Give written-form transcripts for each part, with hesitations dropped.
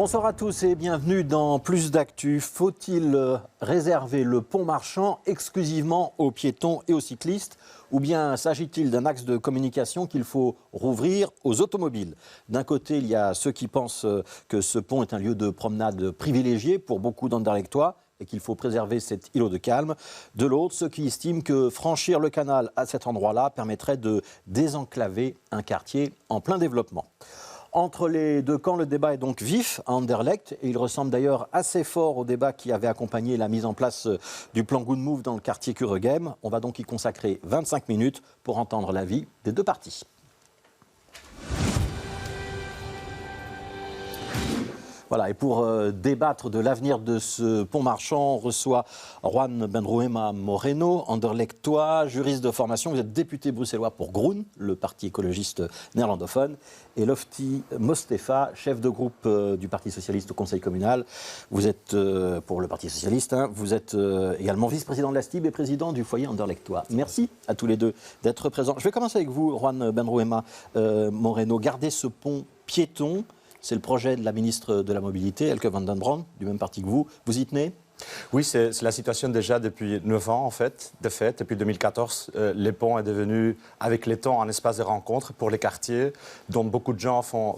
Bonsoir à tous et bienvenue dans Plus d'Actu. Faut-il réserver le pont marchand exclusivement aux piétons et aux cyclistes ou bien s'agit-il d'un axe de communication qu'il faut rouvrir aux automobiles? D'un côté, il y a ceux qui pensent que ce pont est un lieu de promenade privilégié pour beaucoup d'Anderlechtois et qu'il faut préserver cet îlot de calme. De l'autre, ceux qui estiment que franchir le canal à cet endroit-là permettrait de désenclaver un quartier en plein développement. Entre les deux camps, le débat est donc vif à Anderlecht et il ressemble d'ailleurs assez fort au débat qui avait accompagné la mise en place du plan Good Move dans le quartier Kuregem. On va donc y consacrer 25 minutes pour entendre l'avis des deux parties. Voilà, et pour débattre de l'avenir de ce pont marchand, on reçoit Juan Benrouema Moreno, Anderlechtois, juriste de formation. Vous êtes député bruxellois pour Groen, le parti écologiste néerlandophone, et Lofty Mostefa, chef de groupe du Parti socialiste au Conseil communal. Vous êtes, pour le Parti socialiste, vous êtes également vice-président de la STIB et président du foyer Anderlechtois. Merci à tous les deux d'être présents. Je vais commencer avec vous, Juan Benrouema Moreno. Gardez ce pont piéton. C'est le projet de la ministre de la Mobilité, Elke van den Brand, du même parti que vous. Vous y tenez ? Oui, c'est la situation déjà depuis 9 ans, en fait, de fait. Depuis 2014, les ponts est devenu, avec les temps, un espace de rencontre pour les quartiers dont beaucoup de gens font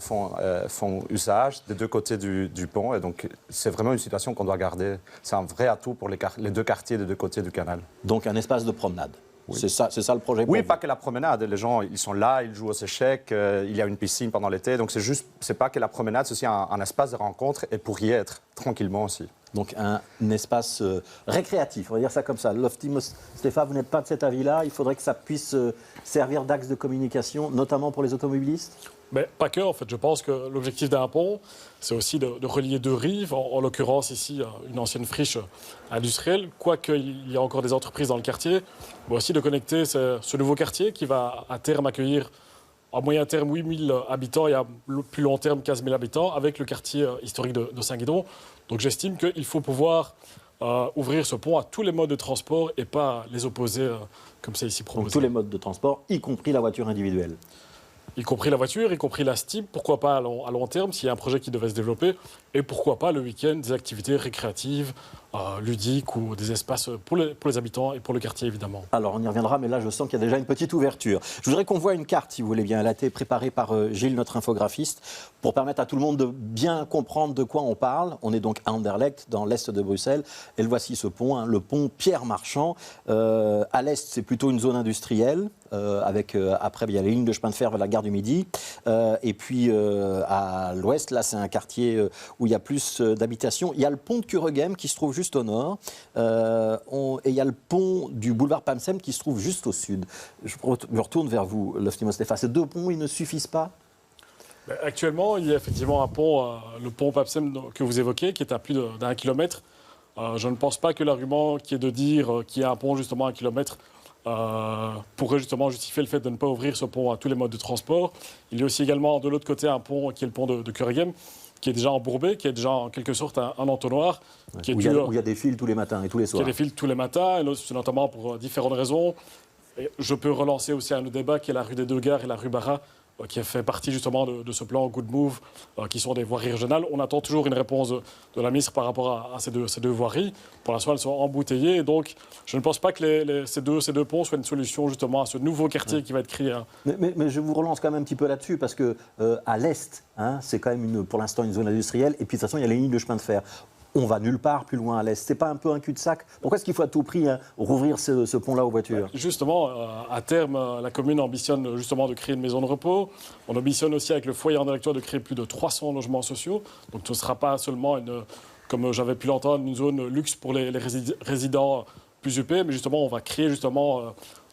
usage des deux côtés du pont. Et donc, c'est vraiment une situation qu'on doit garder. C'est un vrai atout pour les deux quartiers des deux côtés du canal. Donc, un espace de promenade. Oui. C'est ça le projet pour Oui, vous. Pas que la promenade. Les gens, ils sont là, ils jouent aux échecs, il y a une piscine pendant l'été. Donc, c'est pas que la promenade, c'est aussi un espace de rencontre et pour y être tranquillement aussi. Donc, un espace récréatif, on va dire ça comme ça. Lofty Mostefa, vous n'êtes pas de cet avis-là. Il faudrait que ça puisse servir d'axe de communication, notamment pour les automobilistes ? Mais pas que, en fait. Je pense que l'objectif d'un pont, c'est aussi de relier deux rives, en l'occurrence ici une ancienne friche industrielle, quoique il y a encore des entreprises dans le quartier, mais aussi de connecter ce nouveau quartier qui va à terme accueillir à moyen terme 8 000 habitants et à plus long terme 15 000 habitants avec le quartier historique de Saint-Guidon. Donc j'estime qu'il faut pouvoir ouvrir ce pont à tous les modes de transport et pas les opposer comme c'est ici proposé. Donc tous les modes de transport, y compris la voiture individuelle. Y compris la voiture, y compris la STIB, pourquoi pas à long terme s'il y a un projet qui devait se développer, et pourquoi pas le week-end des activités récréatives, ludiques ou des espaces pour les habitants et pour le quartier évidemment. Alors on y reviendra, mais là je sens qu'il y a déjà une petite ouverture. Je voudrais qu'on voit une carte, si vous voulez bien. Elle a été préparée par Gilles, notre infographiste, pour permettre à tout le monde de bien comprendre de quoi on parle. On est donc à Anderlecht, dans l'est de Bruxelles, et le voici ce pont, le pont Pierre Marchand. À l'est, c'est plutôt une zone industrielle, avec après il y a les lignes de chemin de fer vers la gare du Midi, et puis à l'ouest, là c'est un quartier où il y a plus d'habitations. Il y a le pont de Kuregem qui se trouve juste au nord, et il y a le pont du boulevard Pamsem qui se trouve juste au sud. Je me retourne vers vous, Lofty Mostefa. Ces deux ponts, ils ne suffisent pas ? Actuellement, il y a effectivement un pont, le pont Pamsem que vous évoquez, qui est à plus d'1 kilomètre. Je ne pense pas que l'argument qui est de dire qu'il y a un pont justement à 1 kilomètre pourrait justement justifier le fait de ne pas ouvrir ce pont à tous les modes de transport. Il y a aussi également de l'autre côté un pont qui est le pont de Kuregem, qui est déjà embourbé, qui est déjà en quelque sorte un entonnoir. Où il y a des fils tous les matins et tous les soirs. Qui a des fils tous les matins, et notamment pour différentes raisons. Et je peux relancer aussi un autre débat qui est la rue des Deux Gares et la rue Barra, qui fait partie justement de ce plan Good Move, qui sont des voiries régionales. On attend toujours une réponse de la ministre par rapport à ces deux voiries. Pour l'instant, elles sont embouteillées. Donc, je ne pense pas que ces deux ponts soient une solution justement à ce nouveau quartier qui va être créé. Mais je vous relance quand même un petit peu là-dessus, parce qu'à l'est, c'est quand même pour l'instant une zone industrielle. Et puis de toute façon, il y a les lignes de chemin de fer. On va nulle part plus loin à l'est. C'est pas un peu un cul-de-sac ? Pourquoi est-ce qu'il faut à tout prix rouvrir ce pont-là aux voitures ? Justement, à terme, la commune ambitionne justement de créer une maison de repos. On ambitionne aussi avec le foyer Anderlechtois de créer plus de 300 logements sociaux. Donc ce ne sera pas seulement, comme j'avais pu l'entendre, une zone luxe pour les résidents plus huppés, mais justement, on va créer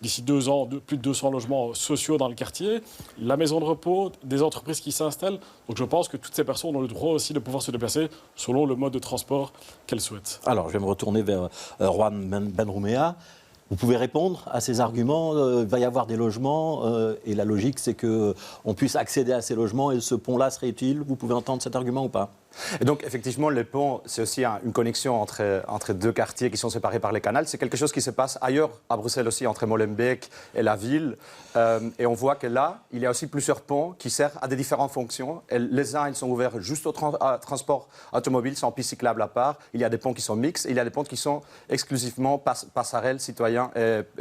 d'ici 2 ans plus de 200 logements sociaux dans le quartier, la maison de repos, des entreprises qui s'installent. Donc je pense que toutes ces personnes ont le droit aussi de pouvoir se déplacer selon le mode de transport qu'elles souhaitent. Alors je vais me retourner vers Juan Benrouema. Vous pouvez répondre à ces arguments. Il va y avoir des logements et la logique c'est qu'on puisse accéder à ces logements et ce pont-là serait utile. Vous pouvez entendre cet argument ou pas ? Et donc, effectivement, les ponts, c'est aussi une connexion entre deux quartiers qui sont séparés par les canals. C'est quelque chose qui se passe ailleurs, à Bruxelles aussi, entre Molenbeek et la ville. Et on voit que là, il y a aussi plusieurs ponts qui servent à des différentes fonctions. Et les uns, ils sont ouverts juste au transport automobile, sans piste cyclable à part. Il y a des ponts qui sont mixtes. Et il y a des ponts qui sont exclusivement passerelles, citoyens,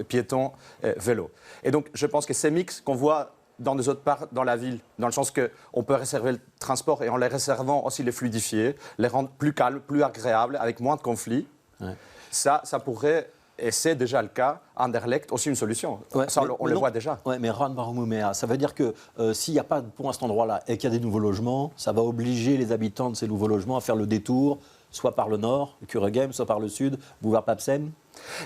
piétons, vélos. Et donc, je pense que ces mix qu'on voit dans des autres parts dans la ville, dans le sens qu'on peut réserver le transport et en les réservant aussi les fluidifier, les rendre plus calmes, plus agréables, avec moins de conflits. Ouais. Ça pourrait, et c'est déjà le cas, Anderlecht aussi une solution. Ouais, ça, on le voit déjà. Oui, mais Juan Barumumea, ça veut dire que s'il n'y a pas de pont à cet endroit-là et qu'il y a des nouveaux logements, ça va obliger les habitants de ces nouveaux logements à faire le détour, soit par le nord, Kuregem, soit par le sud, boulevard Papsen.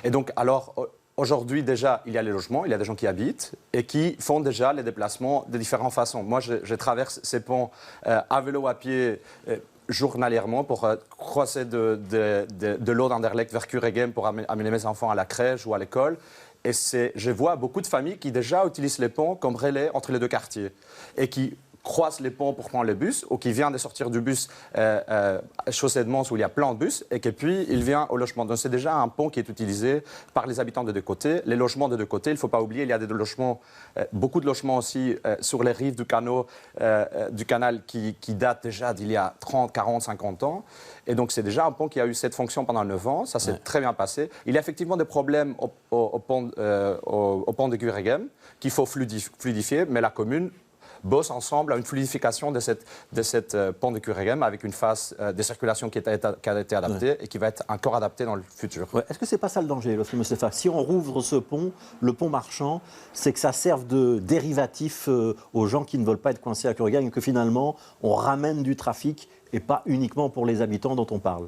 Et donc, alors... Aujourd'hui, déjà, il y a les logements, il y a des gens qui habitent et qui font déjà les déplacements de différentes façons. Moi, je traverse ces ponts à vélo, à pied, journalièrement pour croiser de l'eau d'Anderlecht vers Kuregem pour amener mes enfants à la crèche ou à l'école. Et je vois beaucoup de familles qui déjà utilisent les ponts comme relais entre les deux quartiers et qui croisent les ponts pour prendre le bus ou qui vient de sortir du bus chaussée de Mons où il y a plein de bus et puis il vient au logement. Donc c'est déjà un pont qui est utilisé par les habitants de deux côtés. Les logements de deux côtés, il ne faut pas oublier, il y a des logements, beaucoup de logements aussi sur les rives du canal qui datent déjà d'il y a 30, 40, 50 ans. Et donc c'est déjà un pont qui a eu cette fonction pendant 9 ans. Ça s'est très bien passé. Il y a effectivement des problèmes au pont de Kuregem qu'il faut fluidifier, mais la commune bossent ensemble à une fluidification de cette pont de Kuregem avec une phase de circulation qui a été adaptée et qui va être encore adaptée dans le futur. Ouais. Est-ce que c'est pas ça le danger, Lofim Mostapha ? Si on rouvre ce pont, le pont marchand, c'est que ça serve de dérivatif aux gens qui ne veulent pas être coincés à Kuregem et que finalement, on ramène du trafic et pas uniquement pour les habitants dont on parle.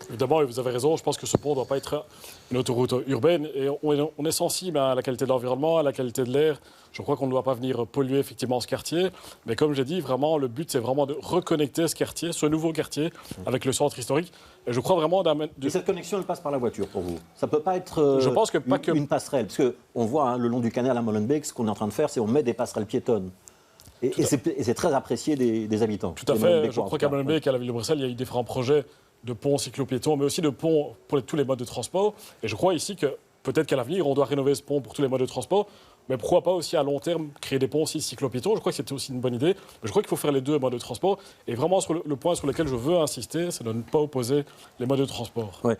Évidemment, et vous avez raison, je pense que ce pont ne doit pas être une autoroute urbaine. Et on est sensible à la qualité de l'environnement, à la qualité de l'air. Je crois qu'on ne doit pas venir polluer effectivement ce quartier. Mais comme j'ai dit, vraiment, le but, c'est vraiment de reconnecter ce quartier, ce nouveau quartier, avec le centre historique. Et je crois vraiment... Et cette connexion, elle passe par la voiture pour vous ? Ça ne peut pas être je pense que une passerelle. Parce qu'on voit le long du canal à Molenbeek, ce qu'on est en train de faire, c'est on met des passerelles piétonnes. Et c'est très apprécié des habitants. Tout à fait. Je crois qu'à Molenbeek, à la ville de Bruxelles, il y a eu différents projets de ponts cyclo-piétons, mais aussi de ponts pour tous les modes de transport. Et je crois ici que peut-être qu'à l'avenir, on doit rénover ce pont pour tous les modes de transport, mais pourquoi pas aussi à long terme créer des ponts aussi cyclo-piétons. Je crois que c'était aussi une bonne idée. Mais je crois qu'il faut faire les deux modes de transport. Et vraiment, le point sur lequel je veux insister, c'est de ne pas opposer les modes de transport. Ouais.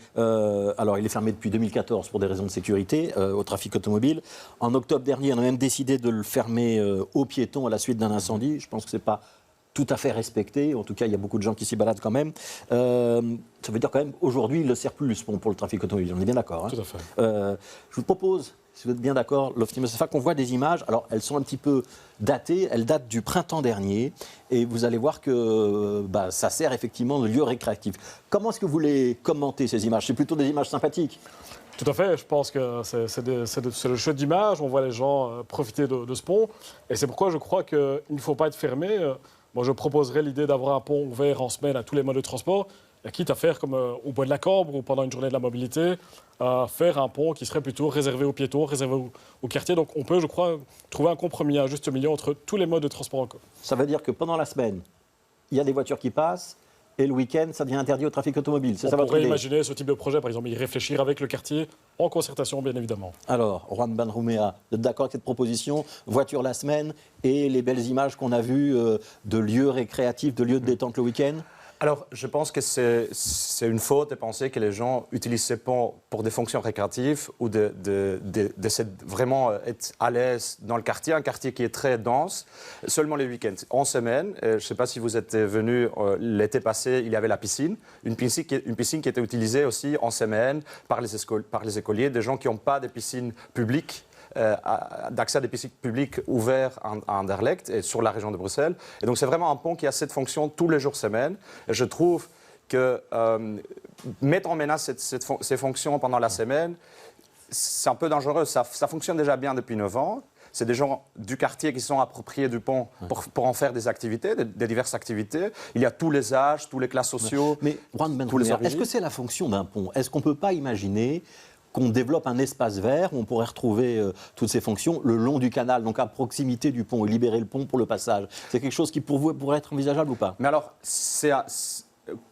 Alors, il est fermé depuis 2014 pour des raisons de sécurité au trafic automobile. En octobre dernier, on a même décidé de le fermer aux piétons à la suite d'un incendie. Je pense que ce n'est pas tout à fait respecté. En tout cas, il y a beaucoup de gens qui s'y baladent quand même. Ça veut dire quand même, aujourd'hui, il ne sert plus ce pont pour le trafic automobile. On est bien d'accord. Hein. Tout à fait. Je vous propose, si vous êtes bien d'accord, Loftim Mostapha, qu'on voit des images. Alors, elles sont un petit peu datées. Elles datent du printemps dernier. Et vous allez voir que ça sert effectivement de lieu récréatif. Comment est-ce que vous les commentez, ces images ? C'est plutôt des images sympathiques ? Tout à fait, je pense que c'est le jeu d'image. On voit les gens profiter de ce pont. Et c'est pourquoi je crois qu'il ne faut pas être fermé. Moi, je proposerais l'idée d'avoir un pont ouvert en semaine à tous les modes de transport, quitte à faire comme au Bois de la Cambre ou pendant une journée de la mobilité, faire un pont qui serait plutôt réservé aux piétons, réservé au quartier. Donc on peut, je crois, trouver un compromis, un juste milieu entre tous les modes de transport en commun. Ça veut dire que pendant la semaine, il y a des voitures qui passent, et le week-end, ça devient interdit au trafic automobile. On pourrait imaginer ce type de projet, par exemple, y réfléchir avec le quartier, en concertation, bien évidemment. Alors, Juan Barumumea, vous êtes d'accord avec cette proposition ? Voiture la semaine et les belles images qu'on a vues de lieux récréatifs, de lieux de détente le week-end ? Alors, je pense que c'est une faute de penser que les gens utilisent ces ponts pour des fonctions récréatives ou de vraiment être à l'aise dans le quartier, un quartier qui est très dense, seulement les week-ends. En semaine, je ne sais pas si vous êtes venus l'été passé, il y avait la piscine, une piscine qui était utilisée aussi en semaine par les écoliers, des gens qui n'ont pas de piscine publique. D'accès à des piscines publiques ouvertes à Anderlecht et sur la région de Bruxelles. Et donc c'est vraiment un pont qui a cette fonction tous les jours semaine. Et je trouve que mettre en menace ces fonctions pendant la semaine, c'est un peu dangereux. Ça fonctionne déjà bien depuis 9 ans. C'est des gens du quartier qui sont appropriés du pont pour en faire des activités, des diverses activités. Il y a tous les âges, toutes les classes sociaux, mais tous les origines. Est-ce que c'est la fonction d'un pont ? Est-ce qu'on ne peut pas imaginer qu'on développe un espace vert où on pourrait retrouver toutes ces fonctions le long du canal, donc à proximité du pont, et libérer le pont pour le passage ? C'est quelque chose qui, pour vous, pourrait être envisageable ou pas ? Mais alors,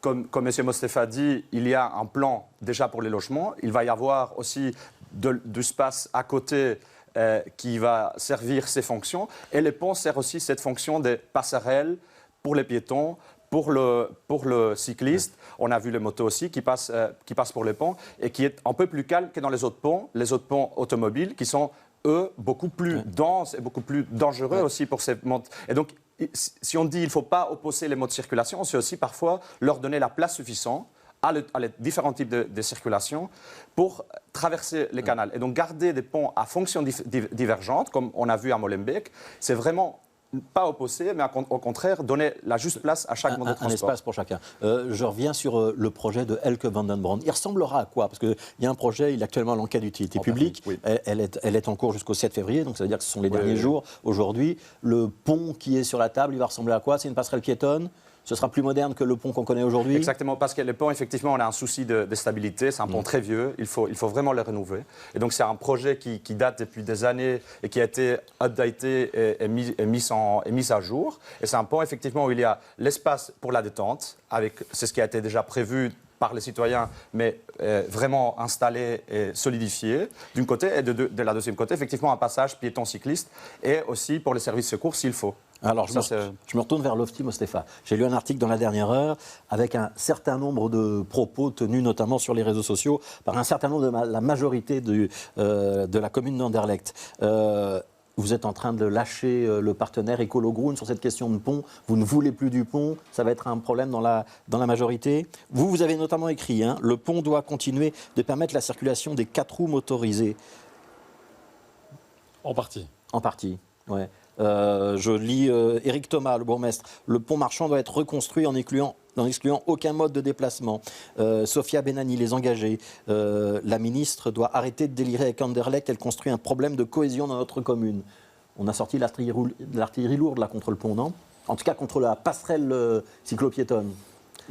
comme M. Mostefa dit, il y a un plan déjà pour les logements. Il va y avoir aussi du espace à côté qui va servir ces fonctions. Et les ponts servent aussi cette fonction des passerelles pour les piétons, pour le cycliste. On a vu les motos aussi qui passent pour les ponts et qui est un peu plus calme que dans les autres ponts automobiles qui sont, eux, beaucoup plus denses et beaucoup plus dangereux aussi pour ces motos. Et donc, si on dit qu'il ne faut pas opposer les modes de circulation, c'est aussi parfois leur donner la place suffisante à les différents types de circulation pour traverser les canaux. Et donc garder des ponts à fonction divergente, comme on a vu à Molenbeek, c'est vraiment pas opposer, mais au contraire donner la juste place à chaque mode de transport. Un espace pour chacun. Je reviens sur le projet de Elke van den Brand. Il ressemblera à quoi? Parce qu'il y a un projet, il est actuellement à l'enquête d'utilité publique. Oui. Elle est en cours jusqu'au 7 février, donc ça veut dire que ce sont les derniers jours aujourd'hui. Le pont qui est sur la table, il va ressembler à quoi? C'est une passerelle piétonne? Ce sera plus moderne que le pont qu'on connaît aujourd'hui? Exactement, parce que le pont, effectivement, on a un souci de stabilité. C'est un pont très vieux. Il faut vraiment le renouveler. Et donc, c'est un projet qui date depuis des années et qui a été updaté et mis à jour. Et c'est un pont, effectivement, où il y a l'espace pour la détente. C'est ce qui a été déjà prévu par les citoyens, mais vraiment installé et solidifié, d'une côté. Et de la deuxième côté, effectivement, un passage piéton-cycliste. Et aussi pour les services de secours, s'il faut. Alors, je me retourne vers Lofty Mostefa. J'ai lu un article dans la dernière heure avec un certain nombre de propos tenus notamment sur les réseaux sociaux par un certain nombre de la majorité de la commune d'Anderlecht. Vous êtes en train de lâcher le partenaire Ecolo Groen sur cette question de pont. Vous ne voulez plus du pont. Ça va être un problème dans la majorité. Vous avez notamment écrit, le pont doit continuer de permettre la circulation des 4 roues motorisées. En partie. En partie, oui. Je lis Éric Thomas, le bourgmestre. Le pont marchand doit être reconstruit en excluant aucun mode de déplacement. Sophia Benani, les engagés. La ministre doit arrêter de délirer avec Anderlecht. Elle construit un problème de cohésion dans notre commune. On a sorti l'artillerie lourde là, contre le pont, non? En tout cas, contre la passerelle cyclopiétonne.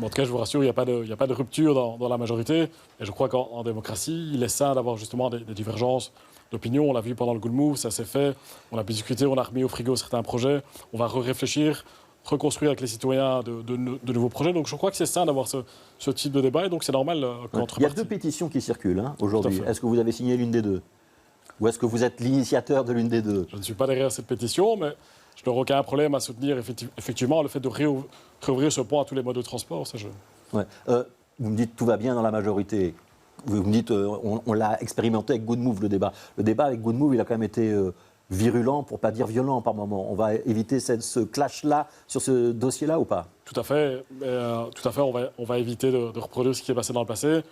En tout cas, je vous rassure, il n'y a pas de rupture dans la majorité. Et je crois qu'en démocratie, il est sain d'avoir justement des divergences d'opinion. On l'a vu pendant le Good Move, ça s'est fait. On a pu discuter, on a remis au frigo certains projets. On va réfléchir, reconstruire avec les citoyens de nouveaux projets. Donc je crois que c'est sain d'avoir ce type de débat. Et donc c'est normal qu'entre Il y a 2 pétitions qui circulent aujourd'hui. Est-ce que vous avez signé l'une des 2? Ou est-ce que vous êtes l'initiateur de l'une des 2? Je ne suis pas derrière cette pétition, mais je n'aurai aucun problème à soutenir effectivement le fait de réouvrir ce pont à tous les modes de transport. Ça, vous me dites tout va bien dans la majorité. Vous me dites, on l'a expérimenté avec Good Move, le débat. Le débat avec Good Move, il a quand même été virulent, pour ne pas dire violent par moment. On va éviter ce clash-là sur ce dossier-là ou pas? Tout à fait. On va éviter de reproduire ce qui est passé dans le passé.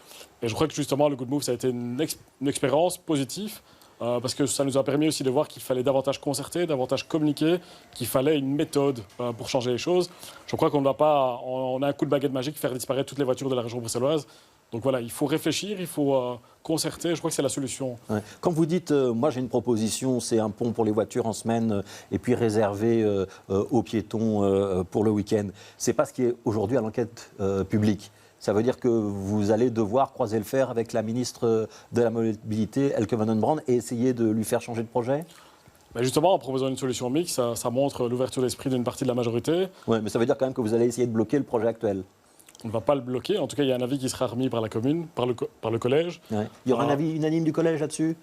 Et je crois que justement, le Good Move, ça a été une expérience positive. Parce que ça nous a permis aussi de voir qu'il fallait davantage concerter, davantage communiquer, qu'il fallait une méthode pour changer les choses. Je crois qu'on ne va pas, on a un coup de baguette magique, faire disparaître toutes les voitures de la région bruxelloise. Donc voilà, il faut réfléchir, il faut concerter, je crois que c'est la solution. Ouais. Quand vous dites, moi j'ai une proposition, c'est un pont pour les voitures en semaine et puis réservé aux piétons pour le week-end, c'est pas ce qui est aujourd'hui à l'enquête publique. Ça veut dire que vous allez devoir croiser le fer avec la ministre de la Mobilité, Elke van den Brand, et essayer de lui faire changer de projet? Mais justement, en proposant une solution mixte, ça montre l'ouverture d'esprit d'une partie de la majorité. Oui, mais ça veut dire quand même que vous allez essayer de bloquer le projet actuel. On ne va pas le bloquer. En tout cas, il y a un avis qui sera remis par la commune, par le collège. Ouais. Il y aura un avis unanime du collège là-dessus?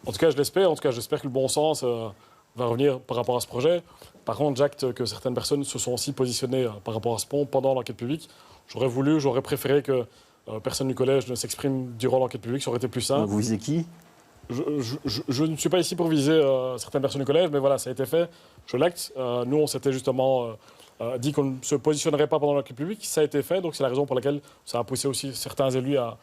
En tout cas, je l'espère. En tout cas, j'espère que le bon sens va revenir par rapport à ce projet. Par contre, j'acte que certaines personnes se sont aussi positionnées par rapport à ce pont pendant l'enquête publique. J'aurais préféré que personne du collège ne s'exprime durant l'enquête publique. Ça aurait été plus simple. Vous visez qui? Je ne suis pas ici pour viser certaines personnes du collège, mais voilà, ça a été fait. Je l'acte. Nous, on s'était justement dit qu'on ne se positionnerait pas pendant l'enquête publique. Ça a été fait, donc c'est la raison pour laquelle ça a poussé aussi certains élus à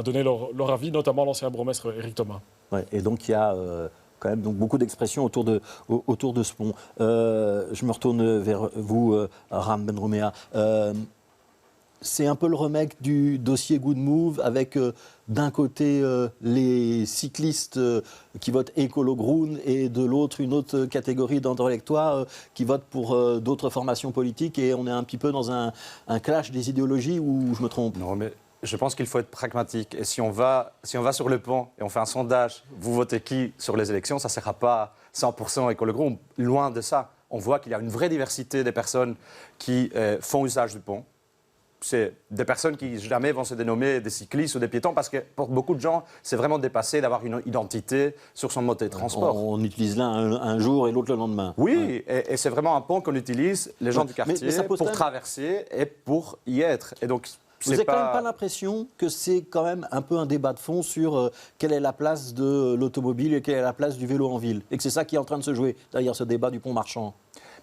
donner leur avis, notamment l'ancien bourgmestre Éric Thomas. Ouais, et donc il y a quand même donc, beaucoup d'expressions autour de ce pont. Je me retourne vers vous, Ram Benromea. C'est un peu le remake du dossier Good Move avec d'un côté les cyclistes qui votent Ecolo Groen et de l'autre une autre catégorie d'Anderlechtois qui votent pour d'autres formations politiques, et on est un petit peu dans un clash des idéologies, ou je me trompe? Non, mais je pense qu'il faut être pragmatique. Et si on va sur le pont et on fait un sondage, vous votez qui sur les élections, ça ne sera pas 100% Ecolo Groen. Loin de ça. On voit qu'il y a une vraie diversité des personnes qui font usage du pont. c'est des personnes qui jamais vont se dénommer des cyclistes ou des piétons parce que pour beaucoup de gens, c'est vraiment dépassé d'avoir une identité sur son mode de transport. On utilise l'un un jour et l'autre le lendemain. Oui, et c'est vraiment un pont qu'on utilise, les gens du quartier, pour traverser et pour y être. Et donc, vous n'avez quand même pas l'impression que c'est quand même un peu un débat de fond sur quelle est la place de l'automobile et quelle est la place du vélo en ville, et que c'est ça qui est en train de se jouer derrière ce débat du pont marchand?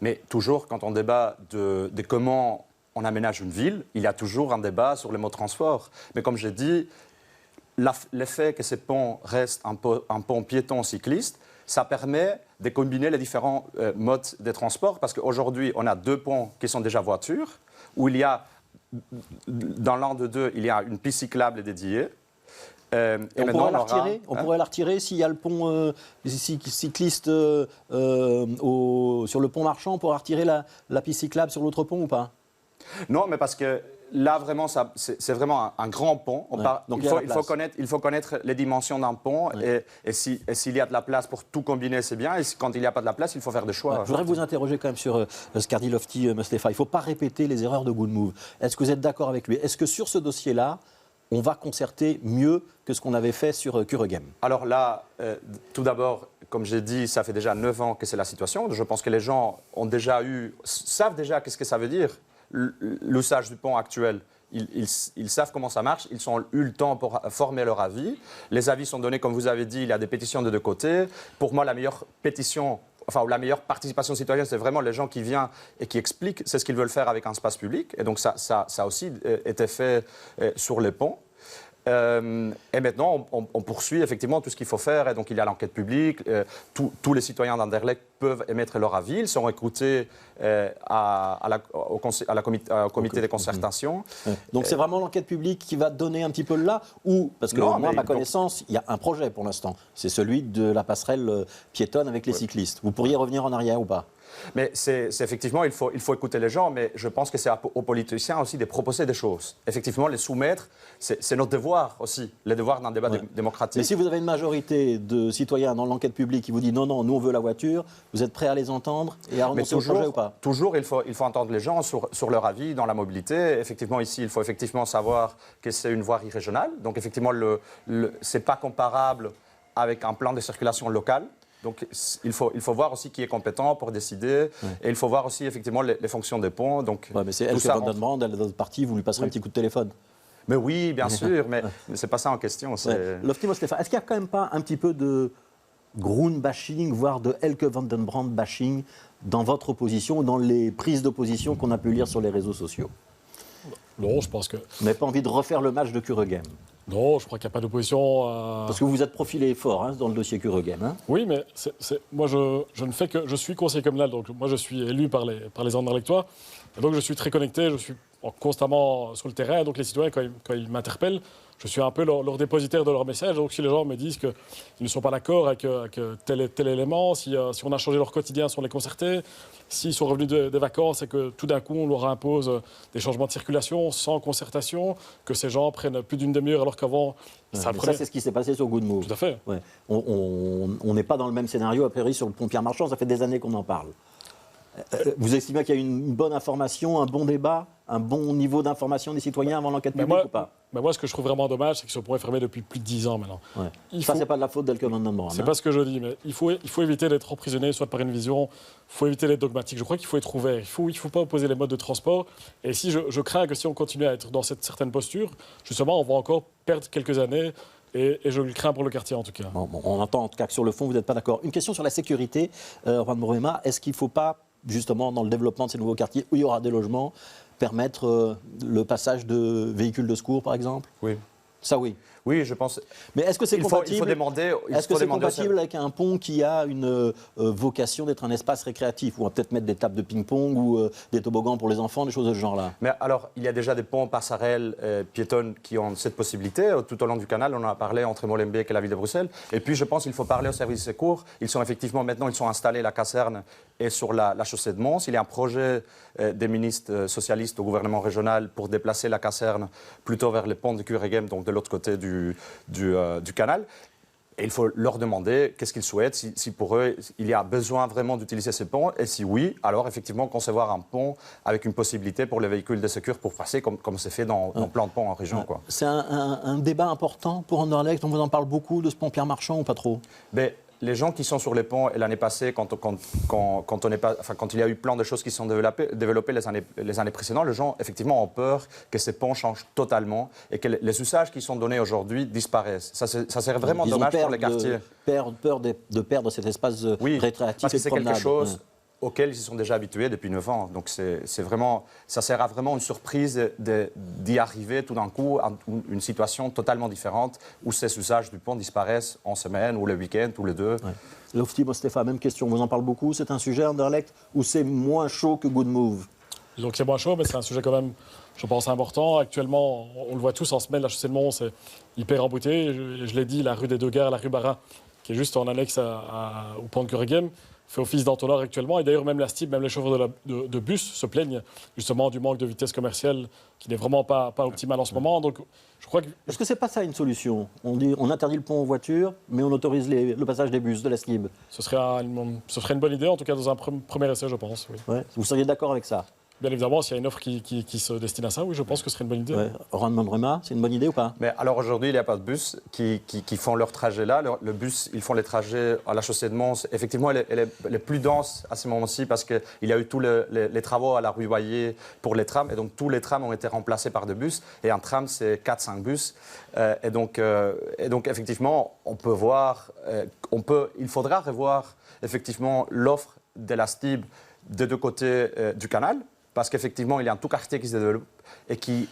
Mais toujours, quand on débat de comment on aménage une ville, il y a toujours un débat sur les modes de transport. Mais comme j'ai dit, l'effet que ces ponts restent un pont piéton-cycliste, ça permet de combiner les différents modes de transport, parce qu'aujourd'hui, on a 2 ponts qui sont déjà voitures, où il y a, dans l'un de 2, il y a une piste cyclable dédiée. Et on pourrait la retirer s'il y a le pont cycliste sur le pont marchand, on pourra retirer la piste cyclable sur l'autre pont ou pas? Non, mais parce que là, vraiment, c'est vraiment un grand pont. Donc il faut connaître les dimensions d'un pont. Ouais. Et s'il y a de la place pour tout combiner, c'est bien. Et quand il n'y a pas de la place, il faut faire des choix. Ouais, je voudrais vous interroger quand même sur Skardilofti, Mustapha. Il ne faut pas répéter les erreurs de Goodmove. Est-ce que vous êtes d'accord avec lui? Est-ce que sur ce dossier-là, on va concerter mieux que ce qu'on avait fait sur Kuregem? Alors là, tout d'abord, comme j'ai dit, ça fait déjà 9 ans que c'est la situation. Je pense que les gens savent déjà qu'est-ce que ça veut dire, l'usage du pont actuel. Ils savent comment ça marche, ils ont eu le temps pour former leur avis. Les avis sont donnés, comme vous avez dit, il y a des pétitions de 2 côtés. Pour moi, la meilleure pétition, la meilleure participation citoyenne, c'est vraiment les gens qui viennent et qui expliquent c'est ce qu'ils veulent faire avec un espace public. Et donc ça a aussi été fait sur les ponts. Et maintenant, on poursuit effectivement tout ce qu'il faut faire. Et donc, il y a l'enquête publique. Tous les citoyens d'Anderlecht peuvent émettre leur avis. Ils seront écoutés au comité de concertation. Donc, c'est vraiment l'enquête publique qui va donner un petit peu là ou parce que moi, à ma connaissance, il y a un projet pour l'instant. C'est celui de la passerelle piétonne avec les cyclistes. Vous pourriez revenir en arrière ou pas? Mais c'est effectivement, il faut écouter les gens, mais je pense que c'est aux politiciens aussi de proposer des choses. Effectivement, les soumettre, c'est notre devoir aussi, le devoir d'un débat démocratique. Mais si vous avez une majorité de citoyens dans l'enquête publique qui vous dit non, nous on veut la voiture, vous êtes prêt à les entendre et à renoncer au projet ou pas? Toujours, il faut entendre les gens sur leur avis dans la mobilité. Effectivement, ici, il faut effectivement savoir que c'est une voirie régionale. Donc, effectivement, ce n'est pas comparable avec un plan de circulation local. Donc, il faut voir aussi qui est compétent pour décider. Ouais. Et il faut voir aussi, effectivement, les fonctions des ponts. Donc, mais c'est Elke van den Brand, elle est dans notre parti, vous lui passerez un petit coup de téléphone. Mais oui, bien sûr, mais ce n'est pas ça en question. Lofty Mustapha, est-ce qu'il n'y a quand même pas un petit peu de Groen bashing, voire de Elke van den Brand bashing dans votre opposition ou dans les prises d'opposition qu'on a pu lire sur les réseaux sociaux? Non, je pense que... Vous n'avez pas envie de refaire le match de Kuregem? Non, je crois qu'il n'y a pas d'opposition. Parce que vous vous êtes profilé fort dans le dossier Kuregem. Hein. Oui, mais moi, je ne fais que... Je suis conseiller communal, donc moi, je suis élu par les Anderlechtois. Et donc, je suis très connecté, je suis constamment sur le terrain. Donc, les citoyens, quand ils m'interpellent, je suis un peu leur dépositaire de leur message. Donc, si les gens me disent qu'ils ne sont pas d'accord avec tel élément, si on a changé leur quotidien sans les concerter, s'ils sont revenus des vacances et que tout d'un coup, on leur impose des changements de circulation sans concertation, que ces gens prennent plus d'une demi-heure alors qu'avant, ça c'est ce qui s'est passé sur Goodmove. Tout à fait. Ouais. On n'est pas dans le même scénario à Péry sur le pont Pierre-Marchand. Ça fait des années qu'on en parle. Vous estimez qu'il y a une bonne information, un bon débat, un bon niveau d'information des citoyens avant l'enquête publique ou pas? Moi, ce que je trouve vraiment dommage, c'est que ce pont est fermé depuis plus de 10 ans maintenant. Ouais. Ça, c'est pas de la faute d'Elke van den Brand. C'est pas ce que je dis, mais il faut éviter d'être emprisonné soit par une vision, il faut éviter d'être dogmatique. Je crois qu'il faut être ouvert, il ne faut pas opposer les modes de transport. Et si je crains que si on continue à être dans cette certaine posture, justement, on va encore perdre quelques années. Et je le crains pour le quartier, en tout cas. Bon, on entend en tout cas que sur le fond, vous n'êtes pas d'accord. Une question sur la sécurité, Juan Broema. Est-ce qu'il ne faut pas, justement, dans le développement de ces nouveaux quartiers où il y aura des logements, permettre le passage de véhicules de secours, par exemple? Oui. Ça, oui. Oui, je pense. Mais est-ce que c'est compatible, il faut demander, est-ce que c'est compatible avec un pont qui a une vocation d'être un espace récréatif? Où on va peut-être mettre des tables de ping-pong ou des toboggans pour les enfants, des choses de ce genre-là? Mais alors, il y a déjà des ponts passerelles piétonnes qui ont cette possibilité. Tout au long du canal, on en a parlé entre Molenbeek et la ville de Bruxelles. Et puis, je pense qu'il faut parler au service de secours. Ils sont installés, la caserne et sur la chaussée de Mons. Il y a un projet des ministres socialistes au gouvernement régional pour déplacer la caserne plutôt vers les ponts de Kuregem, donc de l'autre côté du canal. Et il faut leur demander qu'est-ce qu'ils souhaitent, si pour eux, il y a besoin vraiment d'utiliser ces ponts. Et si oui, alors effectivement, concevoir un pont avec une possibilité pour les véhicules de secours pour passer, comme c'est fait dans plein de ponts en région. Quoi. C'est un débat important pour Anderlecht. On vous en parle beaucoup de ce pont Pierre Marchand ou pas trop? Mais les gens qui sont sur les ponts, et l'année passée, quand il y a eu plein de choses qui sont développées les années précédentes, les gens, effectivement, ont peur que ces ponts changent totalement et que les usages qui sont donnés aujourd'hui disparaissent. Ça serait vraiment dommage pour les quartiers. Peur de perdre cet espace récréatif parce que et de c'est promenade. quelque chose auxquels ils se sont déjà habitués depuis 9 ans. Donc ça sera vraiment une surprise d'y arriver tout d'un coup à une situation totalement différente où ces usages du pont disparaissent en semaine ou le week-end, tous les deux. Ouais. Lofty Mostefa, même question. On vous en parle beaucoup. C'est un sujet, Anderlecht, où c'est moins chaud que Good Move? Donc c'est moins chaud, mais c'est un sujet quand même, je pense, important. Actuellement, on le voit tous en semaine, la chaussée de Mont, c'est hyper embouteillé. Je l'ai dit, la rue des Deux Gares, la rue Barra, qui est juste en annexe au pont de Kuregem, fait office d'entonnoir actuellement. Et d'ailleurs, même la STIB, même les chauffeurs de bus se plaignent justement du manque de vitesse commerciale qui n'est vraiment pas optimal en ce moment. Donc, je crois que... Est-ce que c'est pas ça une solution? On interdit le pont aux voitures, mais on autorise le passage des bus de la STIB. Ce serait une bonne idée, en tout cas dans un premier essai, je pense. Oui. Ouais. Vous seriez d'accord avec ça? Bien évidemment, s'il y a une offre qui se destine à ça, oui, je pense que ce serait une bonne idée. Ouais. Juan Mandrema, c'est une bonne idée ou pas? Mais alors aujourd'hui, il n'y a pas de bus qui font leur trajet là. Le bus, ils font les trajets à la chaussée de Mons. Effectivement, elle est plus dense à ce moment-ci parce qu'il y a eu tous les travaux à la rue Boyer pour les trams. Et donc, tous les trams ont été remplacés par des bus. Et un tram, c'est 4-5 bus. Et donc, effectivement, on peut voir... il faudra revoir, effectivement, l'offre de la STIB des deux côtés du canal. Parce qu'effectivement, il y a un tout quartier qui se développe et qui,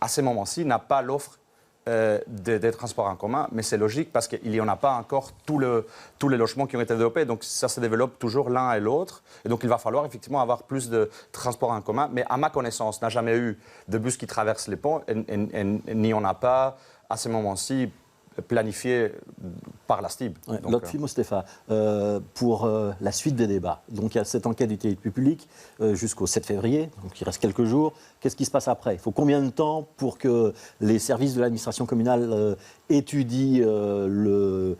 à ce moment-ci, n'a pas l'offre des transports en commun. Mais c'est logique parce qu'il n'y en a pas encore tous les logements qui ont été développés. Donc ça se développe toujours l'un et l'autre. Et donc il va falloir effectivement avoir plus de transports en commun. Mais à ma connaissance, il n'y a jamais eu de bus qui traversent les ponts et n'y en a pas à ce moment-ci planifié par la STIB. Ouais, Lotfi Mostefa, pour la suite des débats, donc il y a cette enquête d'utilité publique jusqu'au 7 février, donc il reste quelques jours. Qu'est-ce qui se passe après? Il faut combien de temps pour que les services de l'administration communale étudient le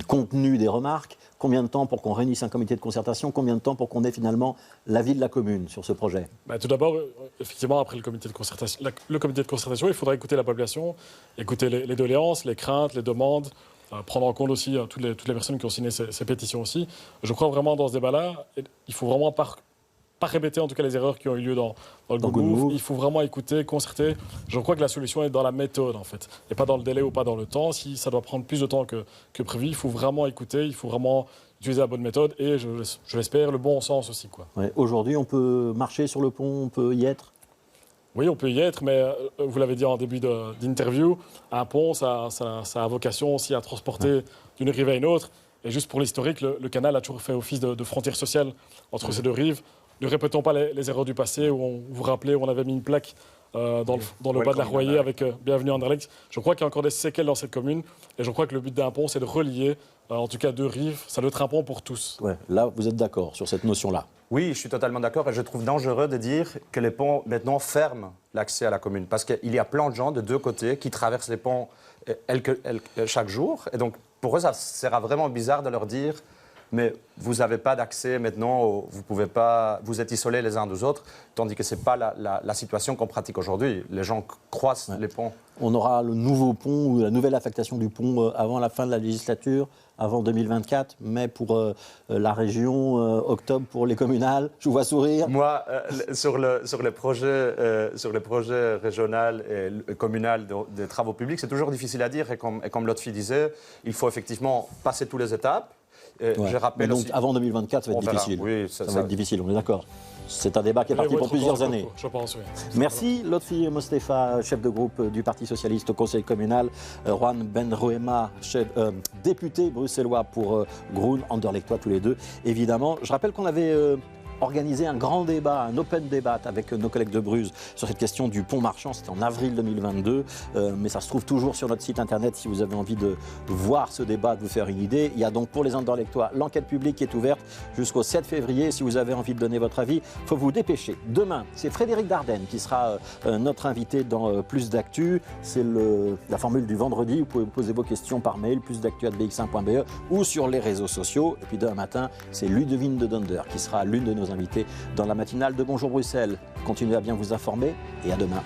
contenu des remarques? Combien de temps pour qu'on réunisse un comité de concertation? Combien de temps pour qu'on ait finalement l'avis de la commune sur ce projet? Tout d'abord, effectivement, après le comité de concertation, il faudra écouter la population, écouter les doléances, les craintes, les demandes, prendre en compte aussi toutes les personnes qui ont signé ces pétitions aussi. Je crois vraiment dans ce débat-là, il faut vraiment pas répéter en tout cas les erreurs qui ont eu lieu dans le Good Move. Il faut vraiment écouter, concerter. Je crois que la solution est dans la méthode en fait, et pas dans le délai ou pas dans le temps. Si ça doit prendre plus de temps que prévu, il faut vraiment écouter, il faut vraiment utiliser la bonne méthode et je l'espère le bon sens aussi. Ouais, aujourd'hui, on peut marcher sur le pont, on peut y être? Oui, on peut y être, mais vous l'avez dit en début d'interview, un pont, ça a vocation aussi à transporter d'une rive à une autre. Et juste pour l'historique, le canal a toujours fait office de frontière sociale entre ces deux rives. Ne répétons pas les erreurs du passé où vous vous rappelez, où on avait mis une plaque dans le bas de la Royer avec Bienvenue Anderlecht. Je crois qu'il y a encore des séquelles dans cette commune et je crois que le but d'un pont, c'est de relier, en tout cas deux rives. Ça doit être un pont pour tous. Ouais, là, vous êtes d'accord sur cette notion-là? Oui, je suis totalement d'accord et je trouve dangereux de dire que les ponts maintenant ferment l'accès à la commune parce qu'il y a plein de gens de deux côtés qui traversent les ponts chaque jour et donc pour eux, ça sera vraiment bizarre de leur dire mais vous n'avez pas d'accès maintenant, vous êtes isolés les uns des autres, tandis que ce n'est pas la situation qu'on pratique aujourd'hui. Les gens croisent les ponts. On aura le nouveau pont ou la nouvelle affectation du pont avant la fin de la législature, avant 2024, mais pour la région, octobre pour les communales. Je vous vois sourire. Moi, sur les projets régionaux et communaux de travaux publics, c'est toujours difficile à dire. Et comme Lotfi disait, il faut effectivement passer toutes les étapes. Je rappelle donc aussi... avant 2024, ça va être difficile. Oui, ça va être difficile, on est d'accord. C'est un débat qui est parti pour plusieurs années. Je pense, oui. Merci Lotfi Mostefa, chef de groupe du Parti Socialiste au Conseil communal. Juan Benroema, député bruxellois pour Groen, Anderlecht, tous les deux. Évidemment, je rappelle qu'on avait organisé un grand débat, un open débat avec nos collègues de Bruges sur cette question du pont marchand. C'était en avril 2022, mais ça se trouve toujours sur notre site internet si vous avez envie de voir ce débat, de vous faire une idée. Il y a donc pour les Anderlechtois l'enquête publique qui est ouverte jusqu'au 7 février. Si vous avez envie de donner votre avis, il faut vous dépêcher. Demain, c'est Frédéric Dardenne qui sera notre invité dans Plus d'Actu. C'est la formule du vendredi. Vous pouvez poser vos questions par mail, plusdactu@bx1.be ou sur les réseaux sociaux. Et puis demain matin, c'est Ludovine de Donder qui sera l'une de nos invités dans la matinale de Bonjour Bruxelles. Continuez à bien vous informer et à demain.